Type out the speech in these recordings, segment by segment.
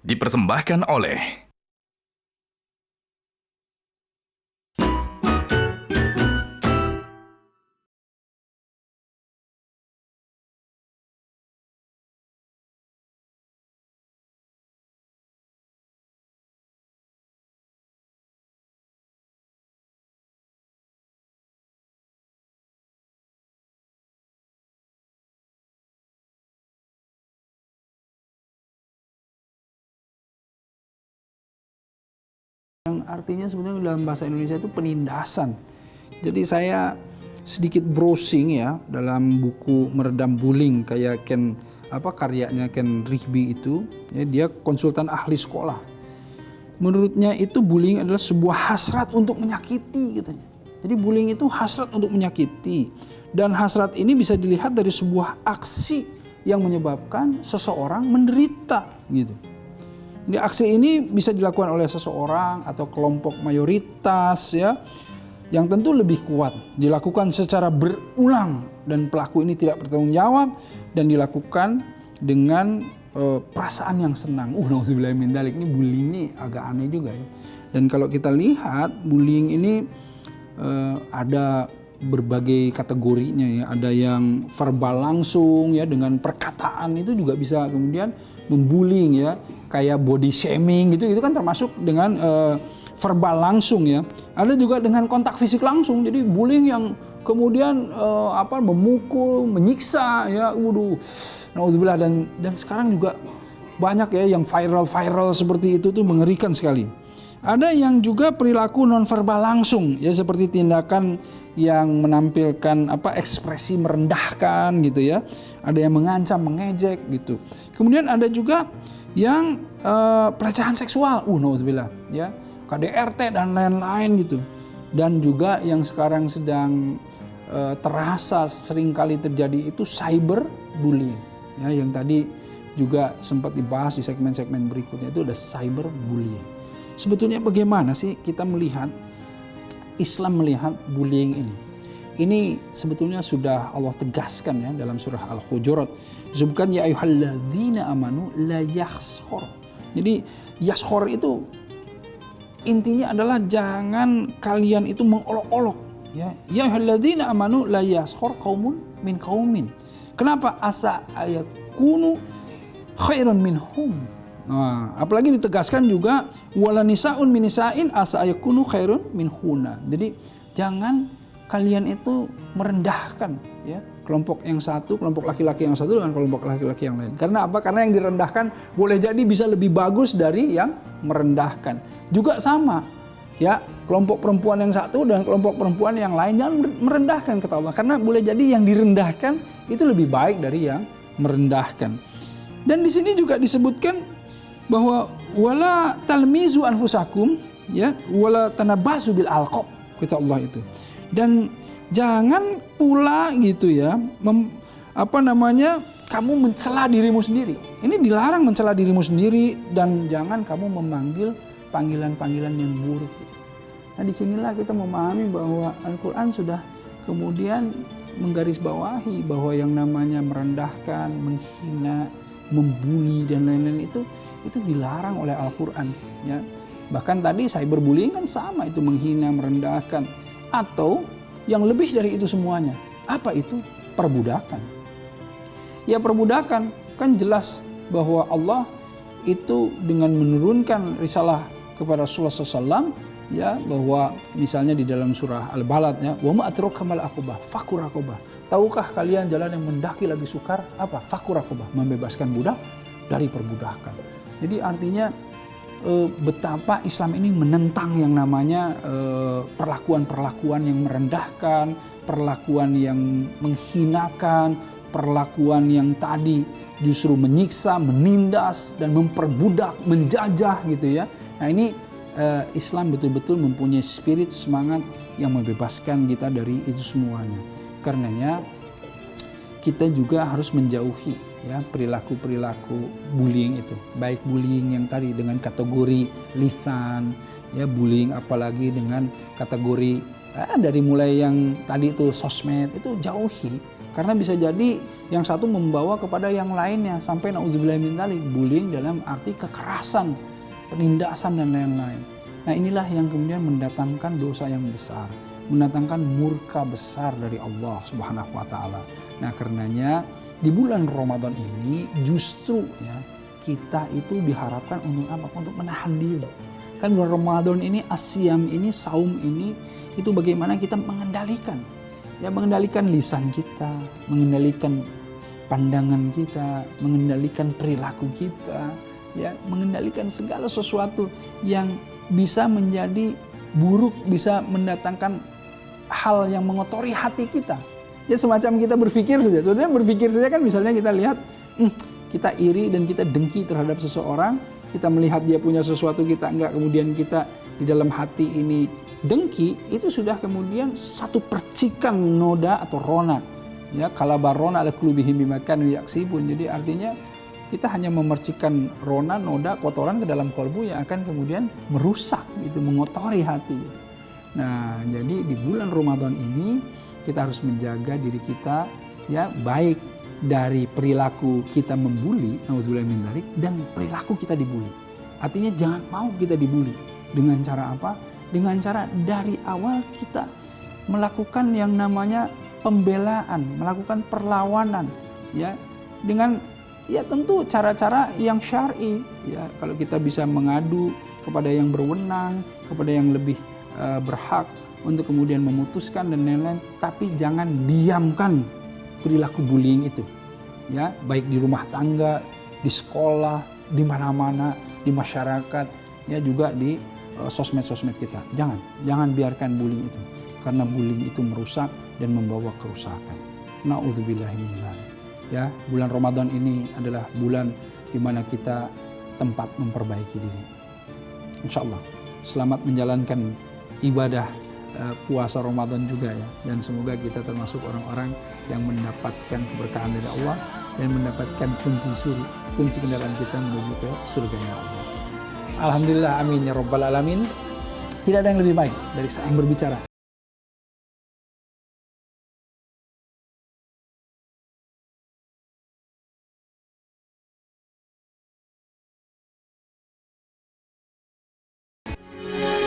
dipersembahkan oleh yang artinya sebenarnya dalam bahasa Indonesia itu penindasan. Jadi saya sedikit browsing ya dalam buku Meredam Bullying kayak karyanya Ken Rigby itu, ya, dia konsultan ahli sekolah. Menurutnya itu bullying adalah sebuah hasrat untuk menyakiti katanya. Jadi bullying itu hasrat untuk menyakiti, dan hasrat ini bisa dilihat dari sebuah aksi yang menyebabkan seseorang menderita gitu. Jadi aksi ini bisa dilakukan oleh seseorang atau kelompok mayoritas ya, yang tentu lebih kuat, dilakukan secara berulang dan pelaku ini tidak bertanggung jawab dan dilakukan dengan perasaan yang senang. Nauzubillah min dzalik. Ini bullying ini agak aneh juga ya. Dan kalau kita lihat bullying ini ada berbagai kategorinya ya. Ada yang verbal langsung ya, dengan perkataan itu juga bisa kemudian membullying ya, kayak body shaming gitu, itu kan termasuk dengan verbal langsung ya. Ada juga dengan kontak fisik langsung, jadi bullying yang kemudian memukul, menyiksa ya, nauzubillah. Dan sekarang juga banyak ya yang viral seperti itu tuh, mengerikan sekali. Ada yang juga perilaku nonverbal langsung ya, seperti tindakan yang menampilkan ekspresi merendahkan gitu ya. Ada yang mengancam, mengejek gitu. Kemudian ada juga yang pelecehan seksual, nauzubillah ya, KDRT dan lain-lain gitu. Dan juga yang sekarang sedang terasa seringkali terjadi itu cyberbullying ya, yang tadi juga sempat dibahas di segmen-segmen berikutnya, itu ada cyberbullying. Sebetulnya bagaimana sih kita melihat, Islam melihat bullying ini? Ini sebetulnya sudah Allah tegaskan ya dalam surah Al-Hujurat. Disebutkan ya ayyuhalladzina amanu la yakhshor. Jadi yakhshor itu intinya adalah jangan kalian itu mengolok-olok ya. Ya ayyuhalladzina amanu la yakhshor qaumun min qaumin. Kenapa? Asa ayakunu khairan minhum. Nah, apalagi ditegaskan juga wala nisaun min nisa'in asa ayakunu khairun minhuna. Jadi jangan kalian itu merendahkan ya kelompok yang satu, kelompok laki-laki yang satu dengan kelompok laki-laki yang lain. Karena apa? Karena yang direndahkan boleh jadi bisa lebih bagus dari yang merendahkan. Juga sama ya, kelompok perempuan yang satu dan kelompok perempuan yang lain jangan merendahkan kata Allah. Karena boleh jadi yang direndahkan itu lebih baik dari yang merendahkan. Dan di sini juga disebutkan bahwa wala talmizu anfusakum ya, wala tanabazu bil alqab kata Allah itu. Dan jangan pula gitu ya kamu mencela dirimu sendiri. Ini dilarang mencela dirimu sendiri, dan jangan kamu memanggil panggilan-panggilan yang buruk. Nah, disinilah kita memahami bahwa Al-Quran sudah kemudian menggarisbawahi bahwa yang namanya merendahkan, menghina, membuli dan lain-lain itu dilarang oleh Al-Quran ya. Bahkan tadi cyberbullying kan sama, itu menghina, merendahkan. Atau yang lebih dari itu semuanya, apa itu? Perbudakan. Ya, perbudakan kan jelas bahwa Allah itu dengan menurunkan risalah kepada Rasulullah SAW ya, bahwa misalnya di dalam surah Al-Balad ya, wa ma adraka mal aqabah fakur raqabah. Tahukah kalian jalan yang mendaki lagi sukar? Apa? Fakur raqabah, membebaskan budak dari perbudakan. Jadi artinya betapa Islam ini menentang yang namanya perlakuan-perlakuan yang merendahkan, perlakuan yang menghinakan, perlakuan yang tadi justru menyiksa, menindas dan memperbudak, menjajah gitu ya. Nah, ini Islam betul-betul mempunyai spirit, semangat yang membebaskan kita dari itu semuanya. Karenanya kita juga harus menjauhi ya perilaku-perilaku bullying itu. Baik bullying yang tadi dengan kategori lisan, ya bullying apalagi dengan kategori dari mulai yang tadi itu sosmed, itu jauhi. Karena bisa jadi yang satu membawa kepada yang lainnya sampai nauzubillah min dzalik, bullying dalam arti kekerasan, penindasan dan lain-lain. Nah, inilah yang kemudian mendatangkan dosa yang besar, mendatangkan murka besar dari Allah Subhanahu wa taala. Nah, karenanya di bulan Ramadan ini justru ya kita itu diharapkan untuk apa? Untuk menahan diri. Kan bulan Ramadan ini, asyam ini, saum ini, itu bagaimana kita mengendalikan. Ya, mengendalikan lisan kita, mengendalikan pandangan kita, mengendalikan perilaku kita, ya, mengendalikan segala sesuatu yang bisa menjadi buruk, bisa mendatangkan hal yang mengotori hati kita. Ya, semacam kita berpikir saja. Sebenarnya berpikir saja kan, misalnya kita lihat kita iri dan kita dengki terhadap seseorang, kita melihat dia punya sesuatu kita enggak, kemudian kita di dalam hati ini dengki, itu sudah kemudian satu percikan noda atau rona. Ya, kalabarona ala qulubihim bima kanu yaksibun. Jadi artinya kita hanya memercikan rona, noda, kotoran ke dalam kolbu yang akan kemudian merusak, gitu, mengotori hati. Gitu. Nah, jadi di bulan Ramadan ini kita harus menjaga diri kita, ya, baik dari perilaku kita membuli, nauzubillah min dzalik, dan perilaku kita dibuli. Artinya jangan mau kita dibuli. Dengan cara apa? Dengan cara dari awal kita melakukan yang namanya pembelaan, melakukan perlawanan, ya, dengan ya tentu cara-cara yang syar'i, ya. Kalau kita bisa mengadu kepada yang berwenang, kepada yang lebih berhak untuk kemudian memutuskan dan lain-lain, tapi jangan diamkan perilaku bullying itu, ya, baik di rumah tangga, di sekolah, di mana-mana, di masyarakat, ya, juga di sosmed-sosmed kita. Jangan biarkan bullying itu, karena bullying itu merusak dan membawa kerusakan. Nauzubillahi min dzalik. Ya, bulan Ramadan ini adalah bulan di mana kita tempat memperbaiki diri. Insyaallah selamat menjalankan ibadah puasa Ramadan juga, ya, dan semoga kita termasuk orang-orang yang mendapatkan keberkahan dari Allah dan mendapatkan kunci kendaraan kita menuju ke surganya Allah. Alhamdulillah, amin ya rabbal alamin. Tidak ada yang lebih baik dari saya yang berbicara.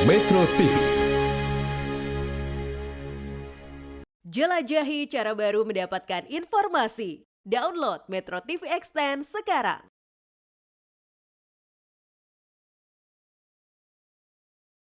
Metro TV. Jelajahi cara baru mendapatkan informasi. Download Metro TV Extend sekarang.